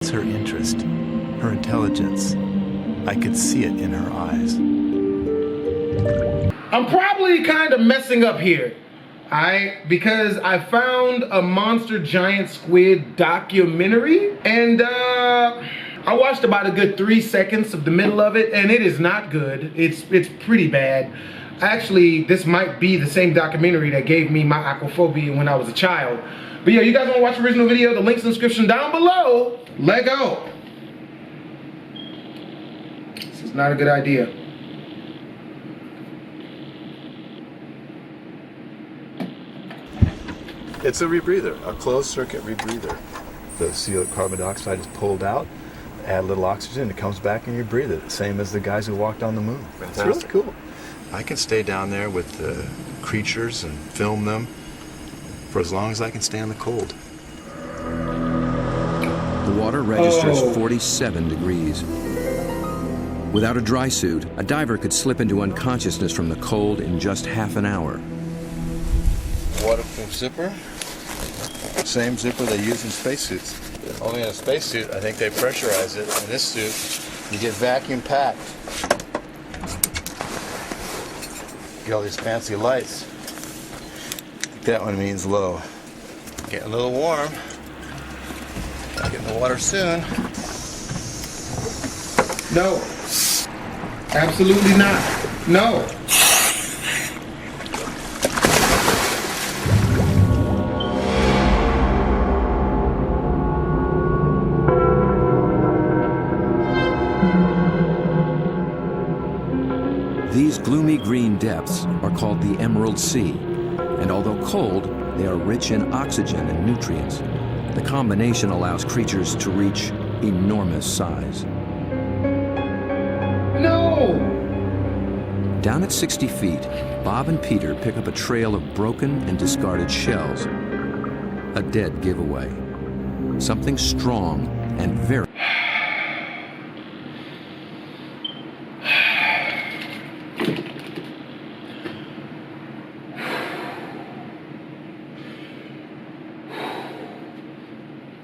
It's her interest, her intelligence. I could see it in her eyes. I'm probably kind of messing up here, because I found a monster giant squid documentary, and I watched about a good 3 seconds of the middle of it, and it is not good. It's pretty bad. Actually, this might be the same documentary that gave me my aquaphobia when I was a child. But yeah, you guys want to watch the original video? The link's in the description down below. Let go. This is not a good idea. It's a rebreather, a closed circuit rebreather. The CO carbon dioxide is pulled out, add a little oxygen, it comes back and you breathe it. Same as the guys who walked on the moon. Fantastic. It's really cool. I can stay down there with the creatures and film them for as long as I can stand the cold. The water registers 47 degrees. Without a dry suit, a diver could slip into unconsciousness from the cold in just half an hour. Waterproof zipper. Same zipper they use in spacesuits. Only in a spacesuit, I think they pressurize it. In this suit, you get vacuum packed. Get all these fancy lights. That one means low. Getting a little warm. I'll get in the water soon. No. Absolutely not. No. These gloomy green depths are called the Emerald Sea, and although cold, they are rich in oxygen and nutrients. The combination allows creatures to reach enormous size. No! Down at 60 feet, Bob and Peter pick up a trail of broken and discarded shells. A dead giveaway. Something strong and very...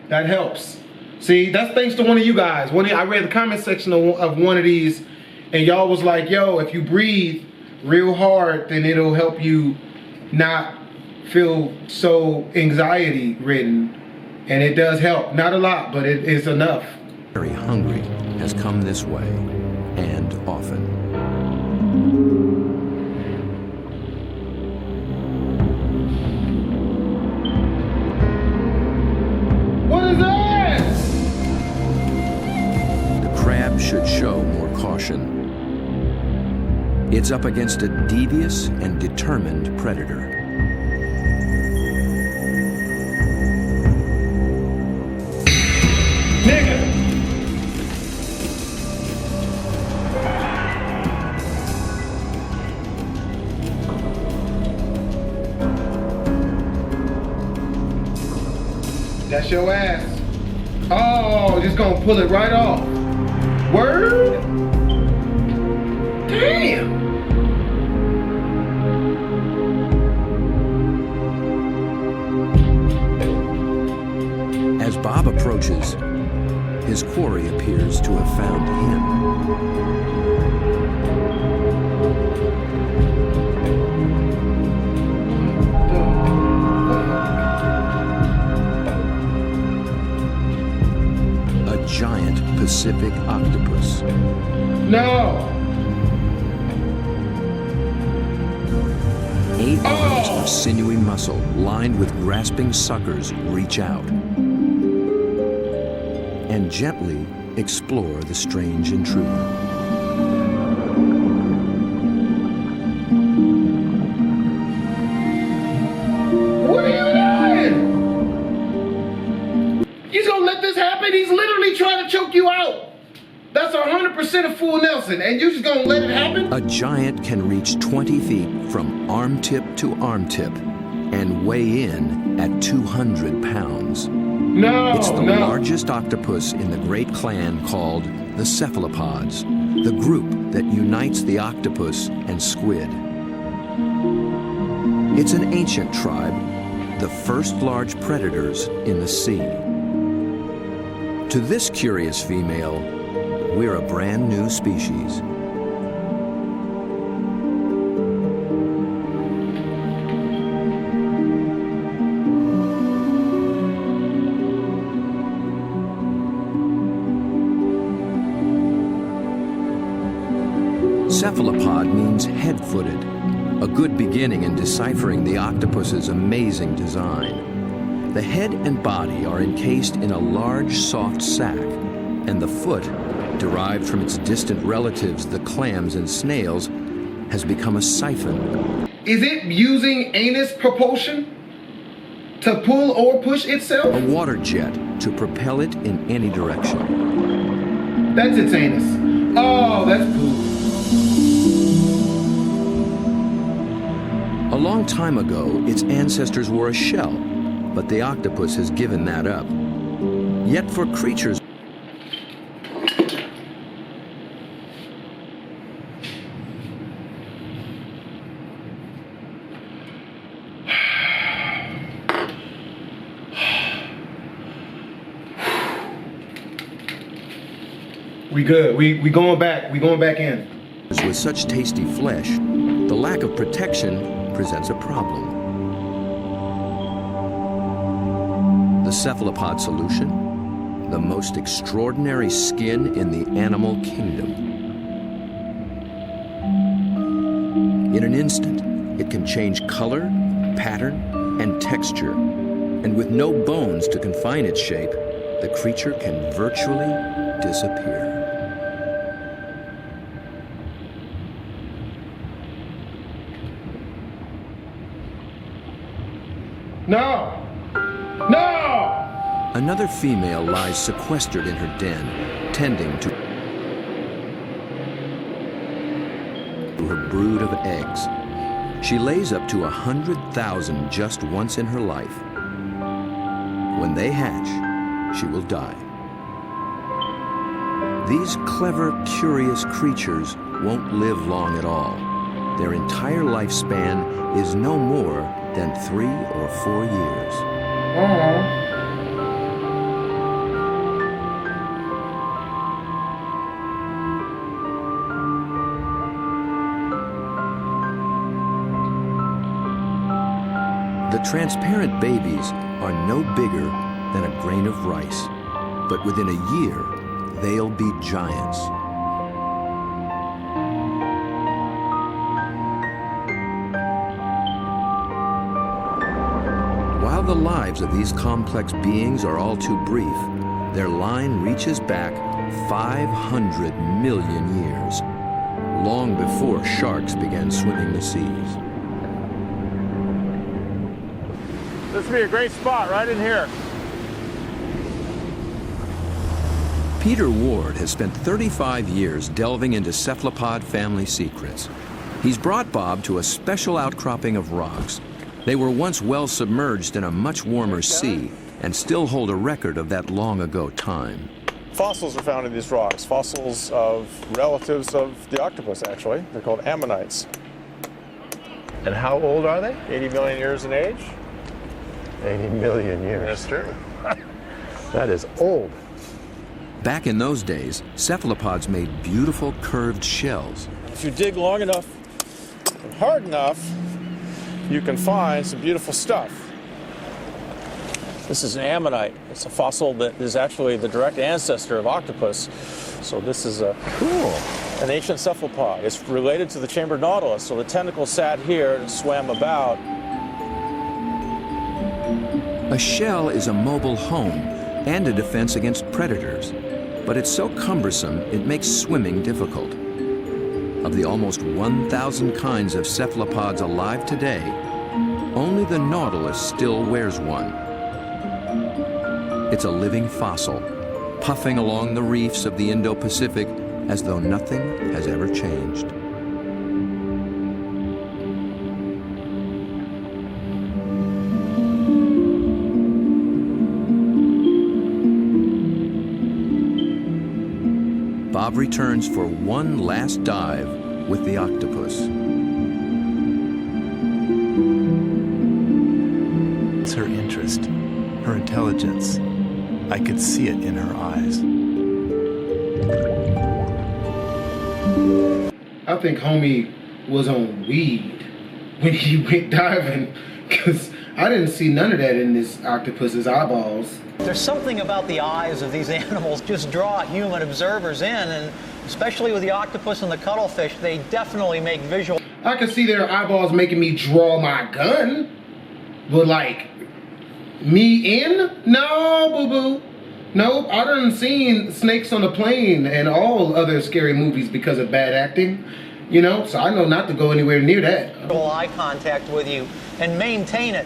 That helps. See, that's thanks to one of you guys. I read the comment section of one of these, and y'all was like, yo, if you breathe real hard, then it'll help you not feel so anxiety ridden. And it does help. Not a lot, but it is enough. Very hungry has come this way, and often. Should show more caution. It's up against a devious and determined predator. Nigga! That's your ass. Oh, just gonna pull it right off. Word? Damn! As Bob approaches, his quarry appears to have found him. A giant Pacific octopus. No! 8 arms of sinewy muscle lined with grasping suckers reach out and gently explore the strange intruder. What are you doing? He's gonna let this happen? He's literally trying to choke you out. That's 100% a full Nelson, and you just gonna let it happen? A giant can reach 20 feet from arm tip to arm tip and weigh in at 200 pounds. No, It's the largest octopus in the great clan called the Cephalopods, the group that unites the octopus and squid. It's an ancient tribe, the first large predators in the sea. To this curious female, we're a brand new species. Cephalopod means head-footed, a good beginning in deciphering the octopus's amazing design. The head and body are encased in a large, soft sac, and the foot, derived from its distant relatives, the clams and snails, has become a siphon. Is it using anus propulsion to pull or push itself? A water jet to propel it in any direction. That's its anus. Oh, that's poop. A long time ago, its ancestors were a shell, but the octopus has given that up. Yet for creatures We good. We going back. We going back in. with such tasty flesh, the lack of protection presents a problem. The cephalopod solution? The most extraordinary skin in the animal kingdom. In an instant, it can change color, pattern, and texture. And with no bones to confine its shape, the creature can virtually disappear. No! No! Another female lies sequestered in her den, tending to her brood of eggs. She lays up to 100,000 just once in her life. When they hatch, she will die. These clever, curious creatures won't live long at all. Their entire lifespan is no more than 3 or 4 years. The transparent babies are no bigger than a grain of rice, but within a year, they'll be giants. While the lives of these complex beings are all too brief, their line reaches back 500 million years, long before sharks began swimming the seas. This would be a great spot right in here. Peter Ward has spent 35 years delving into cephalopod family secrets. He's brought Bob to a special outcropping of rocks. They were once well submerged in a much warmer sea and still hold a record of that long ago time. Fossils are found in these rocks, fossils of relatives of the octopus, actually. They're called ammonites. And how old are they? 80 million years in age. 80 million years. That's true. That is old. Back in those days, cephalopods made beautiful curved shells. If you dig long enough and hard enough, you can find some beautiful stuff. This is an ammonite. It's a fossil that is actually the direct ancestor of octopus. So this is an ancient cephalopod. It's related to the chambered nautilus. So the tentacles sat here and swam about. A shell is a mobile home and a defense against predators, but it's so cumbersome it makes swimming difficult. Of the almost 1,000 kinds of cephalopods alive today, only the nautilus still wears one. It's a living fossil, puffing along the reefs of the Indo-Pacific as though nothing has ever changed. Bob returns for one last dive with the octopus. It's her interest, her intelligence, I could see it in her eyes. I think homie was on weed when he went diving, because I didn't see none of that in this octopus's eyeballs. There's something about the eyes of these animals just draw human observers in, and especially with the octopus and the cuttlefish, they definitely make visual. I can see their eyeballs making me draw my gun, but like, me in? No, boo-boo. Nope, I done seen Snakes on a Plane and all other scary movies because of bad acting, you know, so I know not to go anywhere near that. Eye contact with you and maintain it.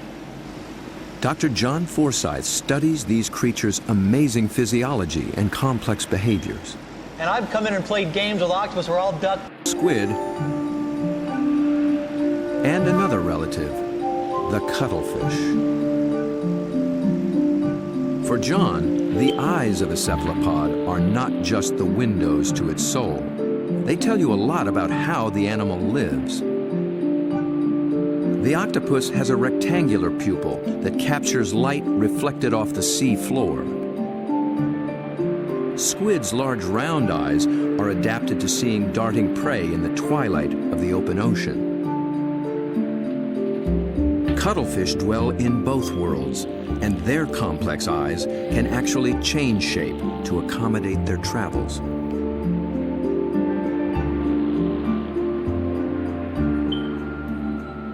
Dr. John Forsyth studies these creatures' amazing physiology and complex behaviors. And I've come in and played games with octopus where I'll duck. Squid and another relative, the cuttlefish. For John, the eyes of a cephalopod are not just the windows to its soul. They tell you a lot about how the animal lives. The octopus has a rectangular pupil that captures light reflected off the sea floor. Squid's large round eyes are adapted to seeing darting prey in the twilight of the open ocean. Cuttlefish dwell in both worlds, and their complex eyes can actually change shape to accommodate their travels.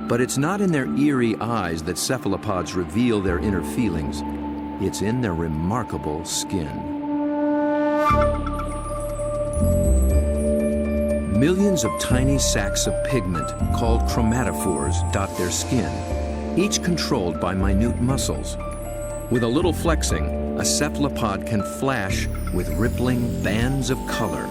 But it's not in their eerie eyes that cephalopods reveal their inner feelings. It's in their remarkable skin. Millions of tiny sacs of pigment called chromatophores dot their skin, each controlled by minute muscles. With a little flexing, a cephalopod can flash with rippling bands of color.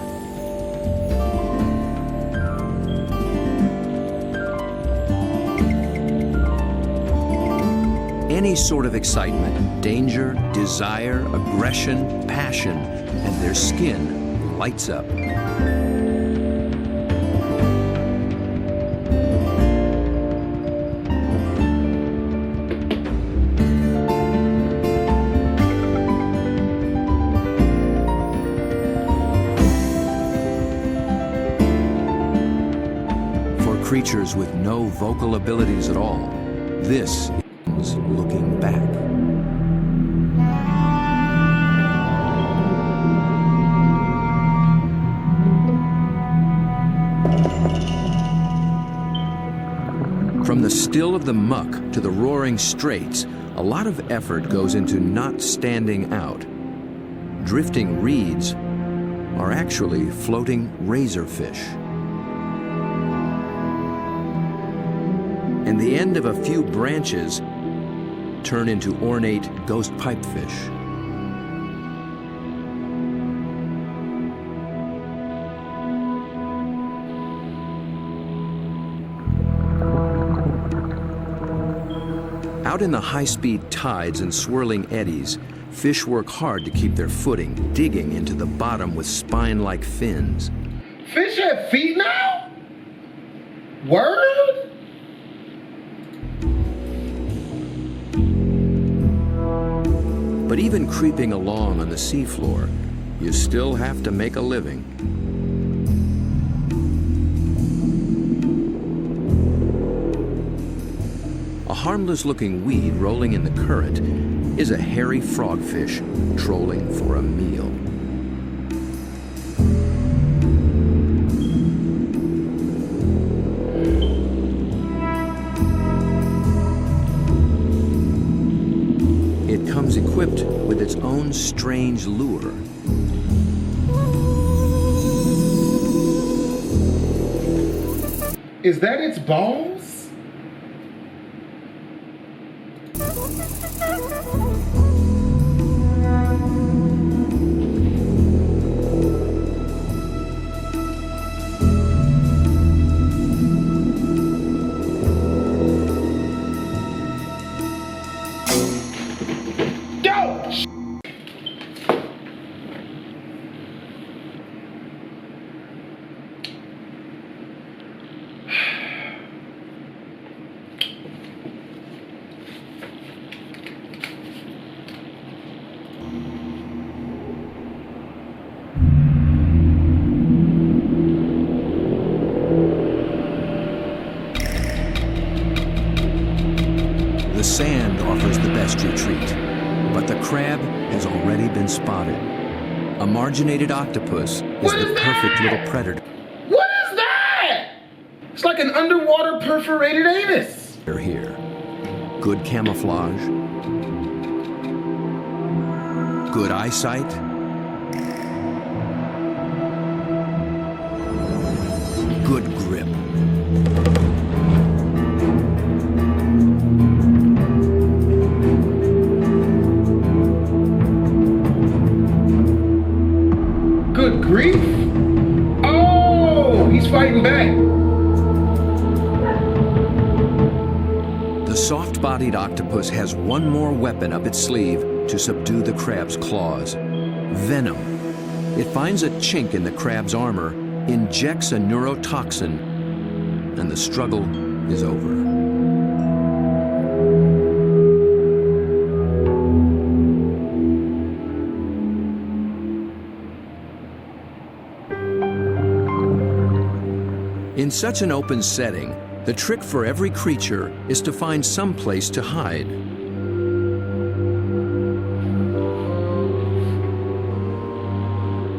Any sort of excitement, danger, desire, aggression, passion, and their skin lights up. For creatures with no vocal abilities at all, this is looking back. From the still of the muck to the roaring straits, a lot of effort goes into not standing out. Drifting reeds are actually floating razorfish. And the end of a few branches turn into ornate ghost pipefish. Out in the high-speed tides and swirling eddies, fish work hard to keep their footing, digging into the bottom with spine-like fins. Fish have feet now? Word? But even creeping along on the seafloor, you still have to make a living. A harmless-looking weed rolling in the current is a hairy frogfish trolling for a meal. It comes equipped with its own strange lure. Is that its balls? A marginated octopus is the perfect little predator. What is that? It's like an underwater perforated anus. Here. Good camouflage. Good eyesight. Good grip. Good grief. Oh, he's fighting back. The soft-bodied octopus has one more weapon up its sleeve to subdue the crab's claws. Venom. It finds a chink in the crab's armor, injects a neurotoxin, and the struggle is over. In such an open setting, the trick for every creature is to find some place to hide.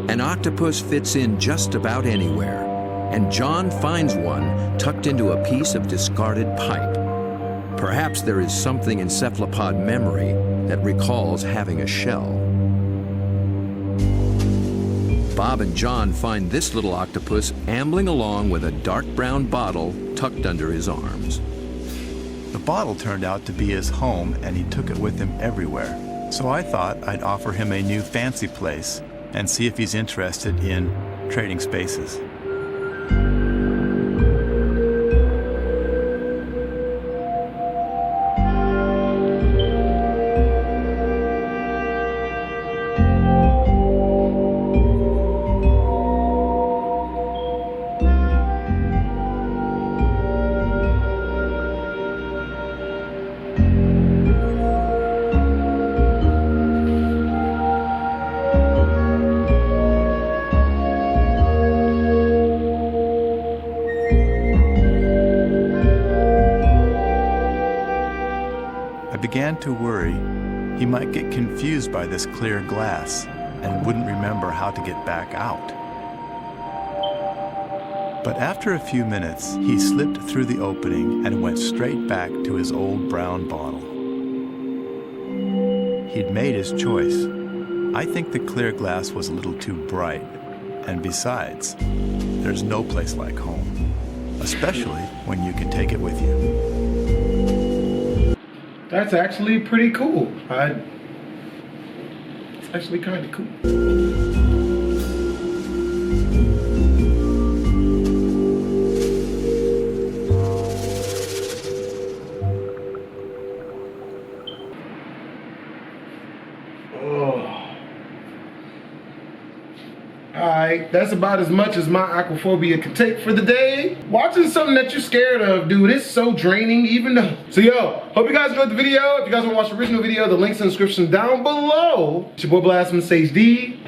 An octopus fits in just about anywhere, and John finds one tucked into a piece of discarded pipe. Perhaps there is something in cephalopod memory that recalls having a shell. Bob and John find this little octopus ambling along with a dark brown bottle tucked under his arms. The bottle turned out to be his home, and he took it with him everywhere. So I thought I'd offer him a new fancy place and see if he's interested in trading spaces. I began to worry he might get confused by this clear glass and wouldn't remember how to get back out. But after a few minutes, he slipped through the opening and went straight back to his old brown bottle. He'd made his choice. I think the clear glass was a little too bright, and besides, there's no place like home, especially when you can take it with you. That's actually pretty cool. It's actually kind of cool. Alright, that's about as much as my aquaphobia can take for the day. Watching something that you're scared of, dude, it's so draining even though. So yo, hope you guys enjoyed the video. If you guys want to watch the original video, the link's in the description down below. It's your boy Blastphamoushd.